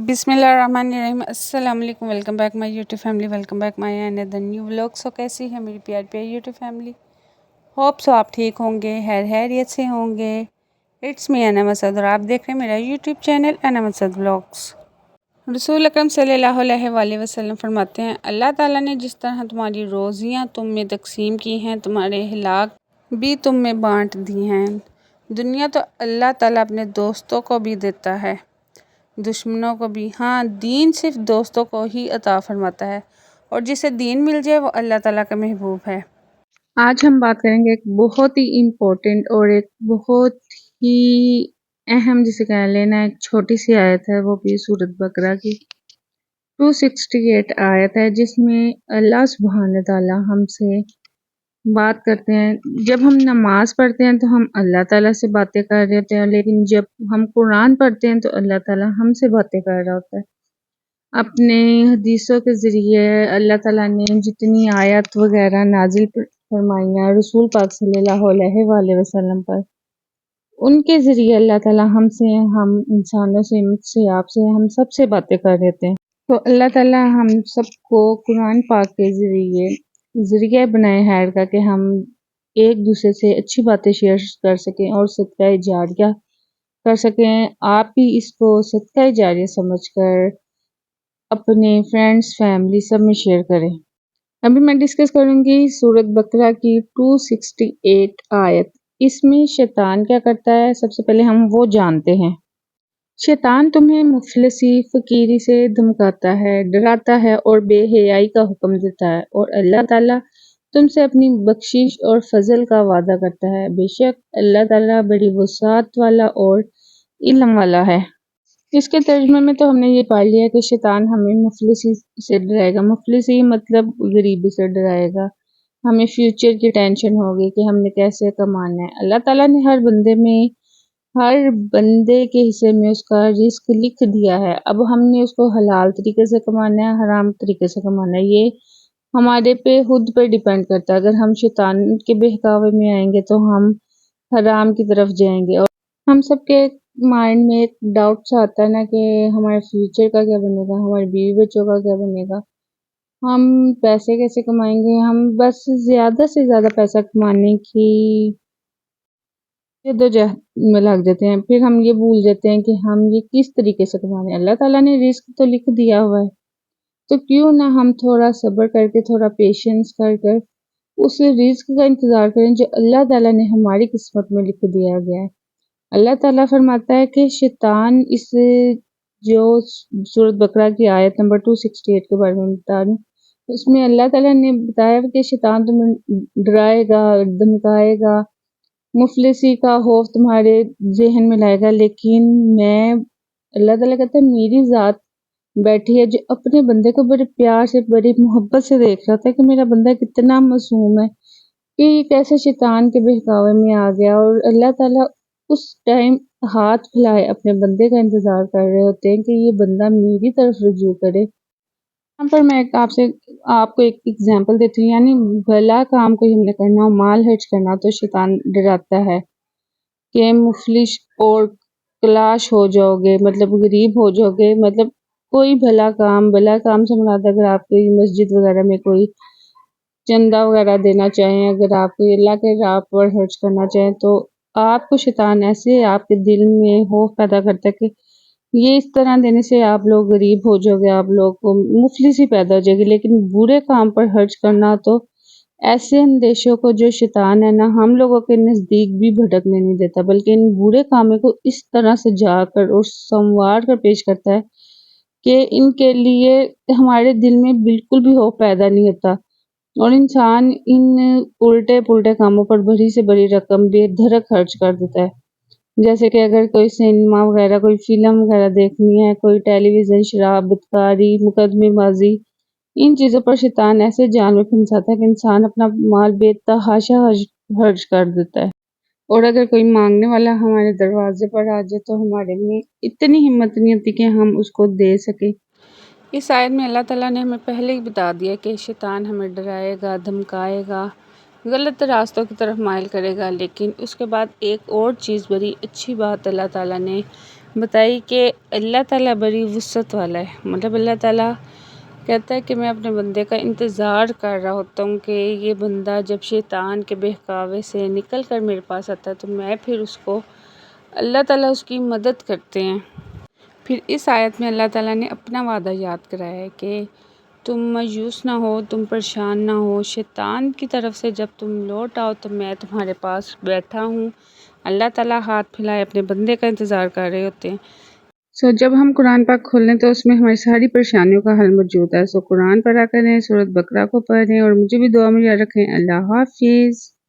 बिस्मिल्लाहिर्रहमानिर्रहीम। अस्सलाम वालेकुम। Welcome back my YouTube family. Welcome back my another new vlog. So कैसी है मेरी प्यारी प्यारी यूट्यूब फैमिली? होप सो आप ठीक होंगे, हैरियत से होंगे। इट्स मी अना मसद और आप देख रहे हैं मेरा यूट्यूब चैनल अना मसद व्लॉग्स। रसूल अकरम सल्लल्लाहु अलैहि वसल्लम फरमाते हैं, अल्लाह ताला ने जिस तरह तुम्हारी रोज़ियाँ तुम में तकसीम की हैं, तुम्हारे हिलाक भी तुम में बाँट दी हैं। दुनिया तो अल्लाह ताला अपने दोस्तों को भी देता है, दुश्मनों को भी। हाँ, दीन सिर्फ दोस्तों को ही अता फरमाता है, और जिसे दीन मिल जाए वो अल्लाह ताला का महबूब है। आज हम बात करेंगे एक बहुत ही इम्पोर्टेंट और एक बहुत ही अहम, जिसे कह लेना, एक छोटी सी आयत है, वो भी सूरत बकरा की 268 आयत है, जिसमें अल्लाह सुब्हान ताला हमसे बात करते हैं। जब हम नमाज पढ़ते हैं तो हम अल्लाह ताला से बातें कर रहे होते हैं, लेकिन जब हम कुरान पढ़ते हैं तो अल्लाह ताला हमसे बातें कर रहा होता है। अपने हदीसों के ज़रिए अल्लाह ताला ने जितनी आयत वगैरह नाजिल फरमाई हैं रसूल पाक सल्लल्लाहु अलैहि वसल्लम पर, उनके ज़रिए अल्लाह ताला हमसे, हम इंसानों से, मुझसे, आपसे, हम सब से बातें कर देते हैं। तो अल्लाह ताला हम सबको कुरान पाक के ज़रिए बनाए हैर का कि हम एक दूसरे से अच्छी बातें शेयर कर सकें और सदका जारिया कर सकें। आप भी इसको सदका जारिया समझकर अपने फ्रेंड्स, फैमिली सब में शेयर करें। अभी मैं डिस्कस करूंगी सूरत बकरा की 268 आयत। इसमें शैतान क्या करता है, सबसे पहले हम वो जानते हैं। शैतान तुम्हें मुफलिसी, फकीरी से धमकाता है, डराता है और बेहयाई का हुक्म देता है, और अल्लाह ताला तुमसे अपनी बख्शिश और फजल का वादा करता है। बेशक अल्लाह ताला बड़ी वसात वाला और इल्म वाला है। इसके तर्जुमे में तो हमने ये पढ़ लिया कि शैतान हमें मुफलिसी से डराएगा। मुफलिसी मतलब गरीबी से डराएगा। हमें फ्यूचर की टेंशन होगी कि हमने कैसे कमाना है। अल्लाह ताला ने हर बंदे के हिस्से में उसका रिस्क लिख दिया है। अब हमने उसको हलाल तरीके से कमाना है, हराम तरीके से कमाना है, ये हमारे पे खुद पे डिपेंड करता है। अगर हम शैतान के बहकावे में आएंगे तो हम हराम की तरफ जाएंगे। और हम सबके माइंड में एक डाउट सा आता है ना कि हमारे फ्यूचर का क्या बनेगा, हमारे बीवी बच्चों का क्या बनेगा, हम पैसे कैसे कमाएंगे। हम बस ज़्यादा से ज़्यादा पैसा कमाने की जद्दोजहद में लग जाते हैं। फिर हम ये भूल जाते हैं कि हम ये किस तरीके से कमाने। अल्लाह ताला ने रिस्क तो लिख दिया हुआ है, तो क्यों ना हम थोड़ा सब्र करके, थोड़ा पेशेंस कर उस रिस्क का इंतज़ार करें जो अल्लाह ताला ने हमारी किस्मत में लिख दिया गया है। अल्लाह ताला फरमाता है कि शैतान, इस जो सूरत बकरा की आयत नंबर 268 के बारे में बता रही हूँ, उसमें अल्लाह ताला ने बताया कि शैतान तुम्हें डराएगा, धमकाएगा, मुफलिसी का खौफ तुम्हारे जहन में लाएगा, लेकिन अल्लाह ताला कहता है मेरी ज़ात बैठी है जो अपने बंदे को बड़े प्यार से, बड़ी मोहब्बत से देख रहा था कि मेरा बंदा कितना मासूम है, कि ये कैसे शैतान के बहकावे में आ गया। और अल्लाह ताला उस टाइम हाथ फैलाए अपने बंदे का इंतज़ार कर रहे होते हैं कि ये बंदा मेरी तरफ रुजू करे। यहाँ पर मैं आपको एक एग्जांपल देती हूँ। यानी भला काम कोई हमने करना हो, माल खर्च करना, तो शैतान डराता है कि मुफलिस और क्लाश हो जाओगे, मतलब गरीब हो जाओगे। मतलब कोई भला काम से मुराद, अगर आप कोई मस्जिद वगैरह में कोई चंदा वगैरह देना चाहें, अगर आप कोई अल्लाह के राह पर खर्च करना चाहें, तो आपको शैतान ऐसे आपके दिल में खौफ पैदा करता है कि ये इस तरह देने से आप लोग गरीब हो जाओगे, आप लोग को मुफलिसी पैदा हो जाएगी। लेकिन बुरे काम पर खर्च करना, तो ऐसे अंदेशों को जो शैतान है ना, हम लोगों के नज़दीक भी भटकने नहीं देता, बल्कि इन बुरे कामों को इस तरह से जाकर और संवार कर पेश करता है कि इनके लिए हमारे दिल में बिल्कुल भी खौफ पैदा नहीं होता, और इंसान इन उल्टे पुल्टे कामों पर बड़ी से बड़ी रकम बेधड़क खर्च कर देता है। जैसे कि अगर कोई सिनेमा वगैरह, कोई फिल्म वगैरह देखनी है, कोई टेलीविज़न, शराब, बदकारी, मुकदमेबाजी, इन चीज़ों पर शैतान ऐसे जाल में फंसाता है कि इंसान अपना माल बेतहाशा खर्च कर देता है। और अगर कोई मांगने वाला हमारे दरवाजे पर आ जाए तो हमारे में इतनी हिम्मत नहीं होती कि हम उसको दे सके। इस आयत में अल्लाह ताला ने हमें पहले ही बता दिया कि शैतान हमें डराएगा, धमकाएगा, गलत रास्तों की तरफ माइल करेगा। लेकिन उसके बाद एक और चीज़, बड़ी अच्छी बात अल्लाह ताला ने بتائی کہ اللہ تعالیٰ بڑی وسعت والا ہے، مطلب اللہ تعالیٰ کہتا ہے کہ میں اپنے بندے کا انتظار کر رہا ہوتا ہوں کہ یہ بندہ جب شیطان کے بہکاوے سے نکل کر میرے پاس آتا ہے تو میں پھر اس کو، اللہ تعالیٰ اس کی مدد کرتے ہیں۔ پھر اس آیت میں اللہ تعالیٰ نے اپنا وعدہ یاد کرایا ہے کہ تم مایوس نہ ہو، تم پریشان نہ ہو، شیطان کی طرف سے جب تم لوٹ آؤ تو میں تمہارے پاس بیٹھا ہوں۔ اللہ تعالیٰ ہاتھ پھیلائے اپنے بندے کا انتظار کر رہے ہوتے ہیں۔ جب ہم قرآن پاک کھولیں تو اس میں ہماری ساری پریشانیوں کا حل موجود ہے۔ قرآن پڑھا کریں، سورۃ بقرہ کو پڑھیں اور مجھے بھی دعا میں یاد رکھیں۔ اللہ حافظ۔